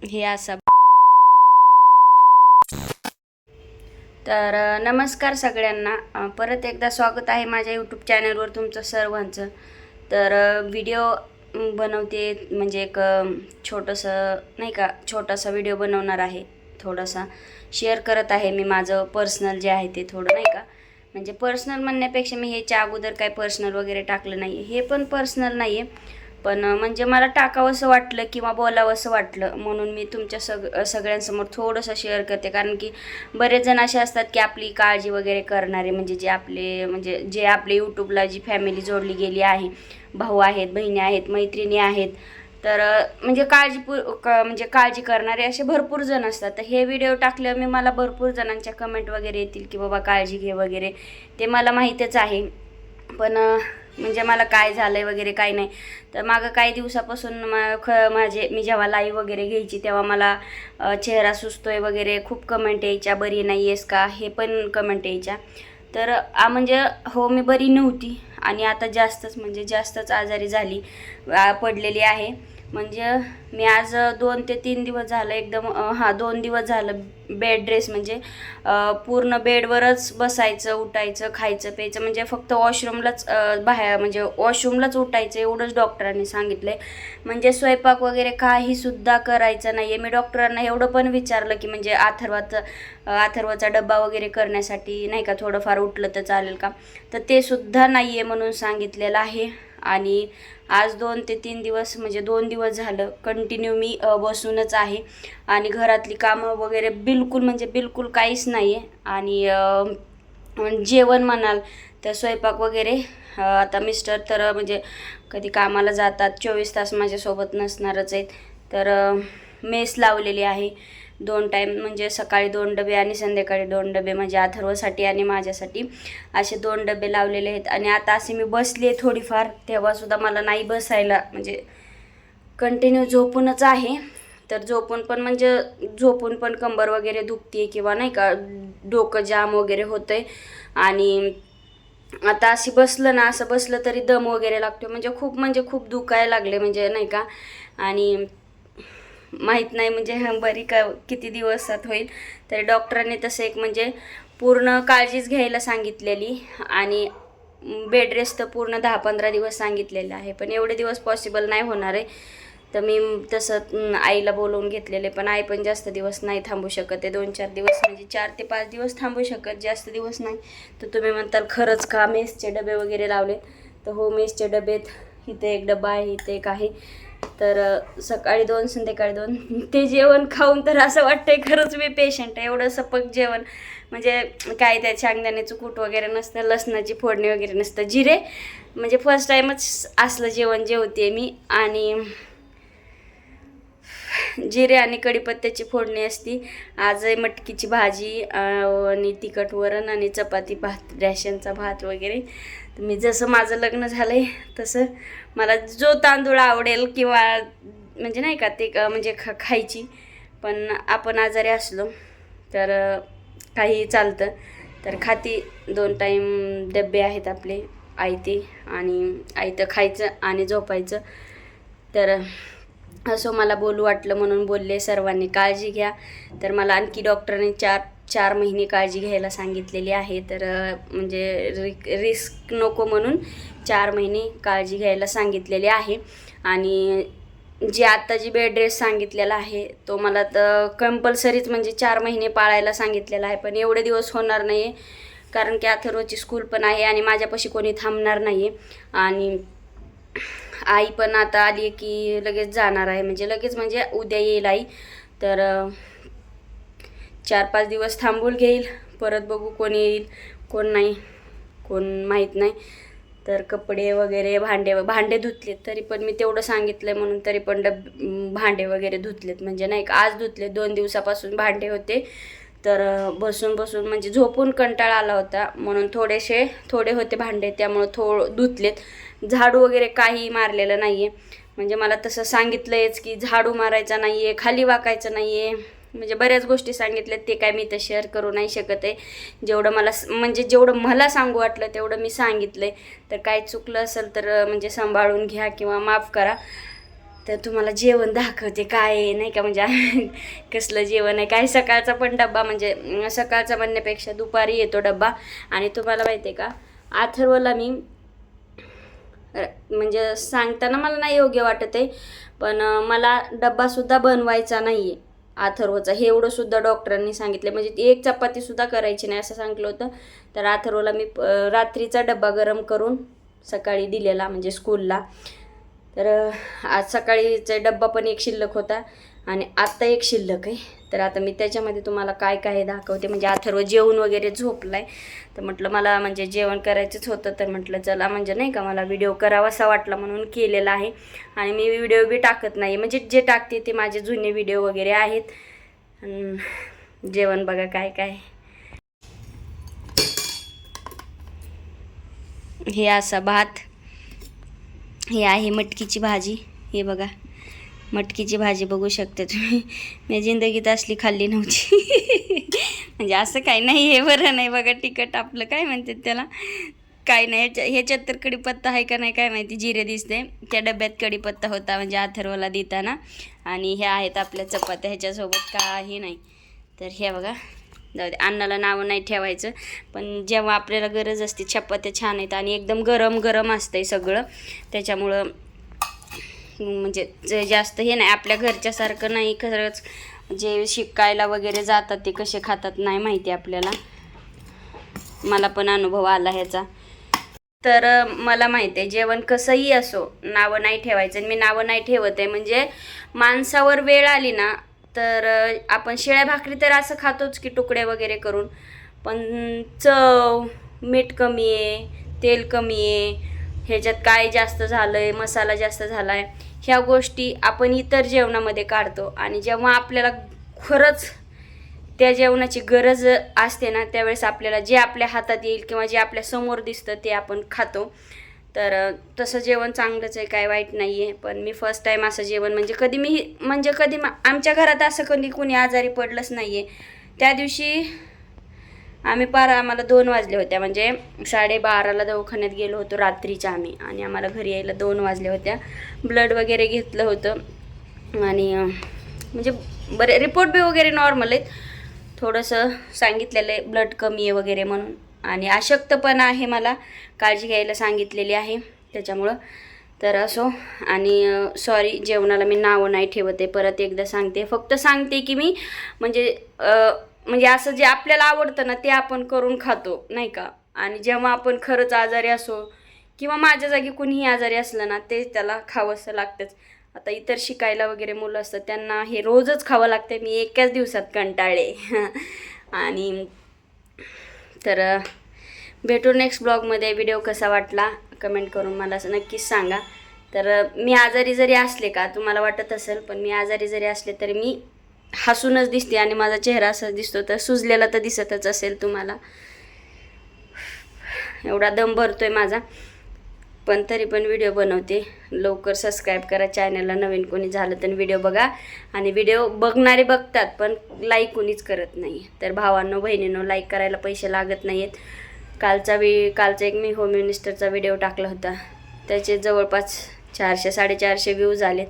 हे असा. तर नमस्कार सगळ्यांना, परत एकदा स्वागत आहे माझ्या यूट्यूब चॅनलवर तुमचं सर्वांचं. तर व्हिडिओ बनवते म्हणजे एक छोटंसं नाही का, छोटासा व्हिडिओ बनवणार आहे. थोडासा शेअर करत आहे मी माझं पर्सनल जे आहे ते थोडं नाही का, म्हणजे पर्सनल म्हणण्यापेक्षा मी ह्याच्या अगोदर काय पर्सनल वगैरे टाकलं नाही, हे पण पर्सनल नाही आहे, पण म्हणजे मला टाकावंसं वाटलं किंवा बोलावंसं वाटलं म्हणून मी तुमच्या सगळ्यांसमोर थोडंसं शेअर करते. कारण की बरेच जण असे असतात की आपली काळजी वगैरे करणारे, म्हणजे जे आपले यूट्यूबला जी फॅमिली जोडली गेली आहे, भाऊ आहेत, बहिणी आहेत, मैत्रिणी आहेत, तर म्हणजे म्हणजे काळजी करणारे असे भरपूर जण असतात. तर हे व्हिडिओ टाकल्यावर मला भरपूर जणांच्या कमेंट वगैरे येतील की बाबा काळजी घे वगैरे, ते मला माहीतच आहे. पण म्हणजे मला काय झालं आहे वगैरे काही नाही. तर मागं काही दिवसापासून मी जेव्हा लाईव्ह वगैरे घ्यायची तेव्हा मला चेहरा सुजतोय वगैरे खूप कमेंट यायच्या, बरी नाही आहेस का, हे पण कमेंट यायच्या. तर म्हणजे हो, मी बरी नव्हती आणि आता जास्तच आजारी पडलेली आहे. म्हणजे मी आज 2 ते 3 दिवस झालं एकदम 2 दिवस झालं बेड रेस्ट, म्हणजे पूर्ण बेडवरच बसायचं, उठायचं, खायचं प्यायचं, म्हणजे फक्त वॉशरूमलाच म्हणजे वॉशरूमलाच उठायचं एवढंच डॉक्टरांनी सांगितलं. म्हणजे स्वयंपाक वगैरे काहीसुद्धा करायचं नाही आहे. मी डॉक्टरांना एवढं पण विचारलं की म्हणजे अथर्वचा डब्बा वगैरे करण्यासाठी नाही का थोडंफार उठलं तर चालेल का, तर ते सुद्धा नाही आहे म्हणून सांगितलेलं आहे. आणि आज 2 ते 3 दिवस म्हणजे 2 दिवस झालं कंटिन्यू मी बसूनच आहे आणि घरातली कामं वगैरे बिलकुल काहीच नाही आहे. आणि जेवण म्हणाल तर स्वयंपाक वगैरे आता मिस्टर तर म्हणजे कधी कामाला जातात, 24 तास माझ्यासोबत नसणारच आहेत. तर मेस लावलेली आहे 2 टाईम, म्हणजे सकाळी 2 डबे आणि संध्याकाळी 2 डबे, म्हणजे अथर्वसाठी आणि माझ्यासाठी असे 2 डबे लावलेले आहेत. आणि आता असे मी बसले थोडीफार, तेव्हासुद्धा मला नाही बसायला, म्हणजे कंटिन्यू झोपूनच आहे. तर झोपून पण कंबर वगैरे दुखते किंवा नाही का डोकं जाम वगैरे होतं आहे. आणि आता असं बसलं तरी दम वगैरे लागतो, म्हणजे खूप दुखायला लागले म्हणजे नाही का. आणि माहीत नाही म्हणजे बरी किती दिवसात होईल. तरी डॉक्टरांनी तसं एक म्हणजे पूर्ण काळजीच घ्यायला सांगितलेली आणि बेड रेस्ट तर पूर्ण 10-15 दिवस सांगितलेलं आहे, पण एवढे दिवस पॉसिबल नाही होणार आहे. तर मी तसं आईला बोलवून घेतलेले, पण आई पण जास्त दिवस नाही थांबू शकत आहे. 2-4 दिवस म्हणजे 4 ते 5 दिवस थांबू शकत, जास्त दिवस नाही. तर तुम्ही म्हणताल खरंच का मेसचे डबे वगैरे लावले, तर हो, मेसचे डबेत इथे एक डबा आहे, इथे एक आहे. तर सकाळी 2 संध्याकाळी 2 ते जेवण खाऊन तर असं वाटतंय खरंच मी पेशंट आहे. एवढं सपक जेवण, म्हणजे काय त्या शेंगदाण्याचं कूट वगैरे नसतं, लसणाची फोडणी वगैरे नसतं, जिरे, म्हणजे फर्स्ट टाईमच असलं जेवण जेवते मी. आणि जिरे आणि कढीपत्त्याची फोडणी असती. आज मटकीची भाजी आणि तिखट वरण आणि चपाती, भात, रॅशनचा भात वगैरे. मी जसं माझं लग्न झालं आहे तसं मला जो तांदूळ आवडेल किंवा म्हणजे नाही का ते म्हणजे खायची, पण आपण आजारी असलो तर काही चालतं. तर खाती 2 टाईम डबे आहेत आपले आयते, आणि आयतं खायचं आणि झोपायचं. तर असं मला बोलू वाटलं म्हणून बोलले. सर्वांनी काळजी घ्या. तर मला आणखी डॉक्टरांनी 4 महिने काळजी घ्यायला सांगितलेली आहे. तर म्हणजे रिस्क नको म्हणून 4 महिने काळजी घ्यायला सांगितलेली आहे. आणि आता जी बेड रेस्ट सांगितलेला आहे तो मला तर कंपल्सरीच म्हणजे 4 महिने पाळायला सांगितलेला आहे. पण एवढे दिवस होणार नाही आहे, कारण की अथर्वची स्कूल पण आहे आणि माझ्यापाशी कोणी थांबणार नाही आहे. आणि आई पण आता आली की लगेच जाणार आहे, म्हणजे उद्या येईल आई. तर 4-5 दिवस थांबून घेईल, परत बघू कोण येईल कोण नाही, कोण माहीत नाही. तर कपडे वगैरे भांडे धुतलेत, तरी पण मी तेवढं सांगितलं म्हणून तरी पण भांडे वगैरे धुतलेत, म्हणजे नाही का आज धुतलेत. 2 दिवसापासून भांडे होते, तर बसून म्हणजे झोपून कंटाळा आला होता म्हणून थोडे होते भांडे, त्यामुळं धुतलेत. झाडू वगैरे काही मारलेलं नाही आहे, म्हणजे मला तसं सांगितलंयच की झाडू मारायचा नाही आहे, खाली वाकायचं नाही आहे, म्हणजे बऱ्याच गोष्टी सांगितल्यात. ते काय मी तर शेअर करू नाही शकत आहे. जेवढं मला सांगू वाटलं तेवढं मी सांगितलं आहे. तर काय चुकलं असेल तर म्हणजे सांभाळून घ्या किंवा माफ करा. तर तुम्हाला जेवण दाखवते काय आहे नाही का, म्हणजे कसलं जेवण आहे काय. सकाळचा पण डब्बा, म्हणजे सकाळचा म्हणण्यापेक्षा दुपारी येतो डब्बा. आणि तुम्हाला माहिती आहे का, अथर्वला मी म्हणजे सांगताना मला नाही योग्य वाटत आहे, पण मला डब्बासुद्धा बनवायचा नाही आहे अथर्वचा, हे एवढं सुद्धा डॉक्टरांनी सांगितलं. म्हणजे एक चपातीसुद्धा करायची नाही असं सांगितलं होतं. तर अथर्वला मी रात्रीचा डब्बा गरम करून सकाळी दिलेला, म्हणजे स्कूलला. तर आज सकाळीचा डब्बा पण एक शिल्लक होता आणि आत्ता एक शिल्लक आहे. तर आता मी त्याच्यामध्ये तुम्हाला काय काय दाखवते. म्हणजे अथर्व जेवण वगैरे झोपला आहे, तर म्हटलं मला म्हणजे जेवण करायचंच होतं, तर म्हटलं चला म्हणजे नाही का मला व्हिडिओ करावासा वाटला म्हणून केलेला आहे. आणि मी व्हिडिओ बी टाकत नाही, म्हणजे जे टाकते ते माझे जुने व्हिडिओ वगैरे आहेत. जेवण बघा काय काय. हे असा भात, हे आहे मटकीची भाजी. हे बघा मटकीची भाजी बघू शकता तुम्ही, मी जिंदगीत असली खाल्ली नव्हती. म्हणजे असं काही नाही, हे बरं नाही बघा तिखट आपलं काय म्हणतात त्याला, काय नाही. ह्याच्यात तर कढीपत्ता आहे का नाही काय माहिती, जिरे दिसते. त्या डब्यात कढीपत्ता होता म्हणजे अथर्वला देताना. आणि ह्या आहेत आपल्या चपात्या, ह्याच्यासोबत काही नाही. तर हे बघा, जाऊ दे, अन्नाला नावं नाही ठेवायचं, पण जेव्हा आपल्याला गरज असते. चपात्या छान आहेत आणि एकदम गरम गरम असतंय सगळं, त्याच्यामुळं म्हणजे जास्त हे नाही, आपल्या घरच्यासारखं नाही. खरंच जे शिकायला वगैरे जातात ते कसे खातात नाही माहिती आपल्याला, मला पण अनुभव आला ह्याचा. तर मला माहिती आहे जेवण कसंही असो नावं नाही ठेवायचं. मी नावं नाही ठेवत आहे, म्हणजे माणसावर वेळ आली ना तर आपण शिळ्या भाकरी तर असं खातोच की तुकडे वगैरे करून, पण चव, मीठ कमी आहे, तेल कमी आहे, ह्याच्यात काय जास्त झालं आहे, मसाला जास्त झाला आहे, ह्या गोष्टी आपण इतर जेवणामध्ये काढतो. आणि जेव्हा आपल्याला खरंच त्या जेवणाची गरज असते ना, त्यावेळेस आपल्याला जे आपल्या हातात येईल किंवा जे आपल्या समोर दिसतं ते आपण खातो. तर तसं जेवण चांगलंच आहे, काय वाईट नाही आहे. पण मी फर्स्ट टाईम असं जेवण म्हणजे कधी आमच्या घरात असं कधी कोणी आजारी पडलंच नाही आहे. त्या दिवशी आम्हाला 2 वाजले होत्या, म्हणजे 12:30ला दवाखान्यात गेलो होतो रात्रीच्या आम्ही, आणि आम्हाला घरी यायला 2 वाजल्या होत्या. ब्लड वगैरे घेतलं होतं आणि म्हणजे बरे रिपोर्ट बी वगैरे नॉर्मल आहेत. थोडंसं सांगितलेलं आहे ब्लड कमी आहे वगैरे म्हणून, आणि अशक्तपणा आहे, मला काळजी घ्यायला सांगितलेली आहे त्याच्यामुळं. तर असो, आणि सॉरी जेवणाला मी नावं नाही ठेवत आहे, परत एकदा सांगते. फक्त सांगते की मी म्हणजे असं जे आपल्याला आवडतं ना ते आपण करून खातो नाही का. आणि जेव्हा आपण खरंच आजारी असो किंवा माझ्या जागी कुणीही आजारी असलं ना ते त्याला खावंसं लागतंच. आता इतर शिकायला वगैरे मुलं असतात त्यांना हे रोजच खावं लागते, मी एकाच दिवसात कंटाळले. आणि तर भेटू नेक्स्ट ब्लॉगमध्ये. व्हिडिओ कसा वाटला कमेंट करून मला असं नक्कीच सांगा. तर मी आजारी जरी असले का, तुम्हाला वाटत असेल, पण मी आजारी जरी असले तरी मी हसूनच दिसते आणि माझा चेहरा असा दिसतो, तर सुजलेला तर दिसतच असेल तुम्हाला, एवढा दम भरतोय माझा. पण तरी पण व्हिडिओ बनवते. लवकर सबस्क्राईब करा चॅनलला, नवीन कोणी झालं तर व्हिडिओ बघा. आणि व्हिडिओ बघणारे बघतात पण लाईक कोणीच करत नाही. तर भावांनो बहिणींनो, लाईक करायला पैसे लागत नाही आहेत. कालचा एक मी होम मिनिस्टरचा व्हिडिओ टाकला होता, त्याचे जवळपास 400-450 व्ह्यूज आलेत,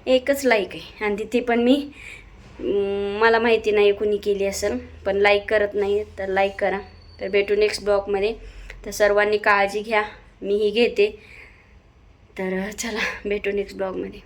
एकच लाईक आहे. आणि तिथे पण मला माहिती नाही कुणी केली असेल, पण लाईक करत नाही, तर लाईक करा. तर भेटू नेक्स्ट ब्लॉगमध्ये. तर सर्वांनी काळजी घ्या, मीही घेते. तर चला भेटू नेक्स्ट ब्लॉगमध्ये.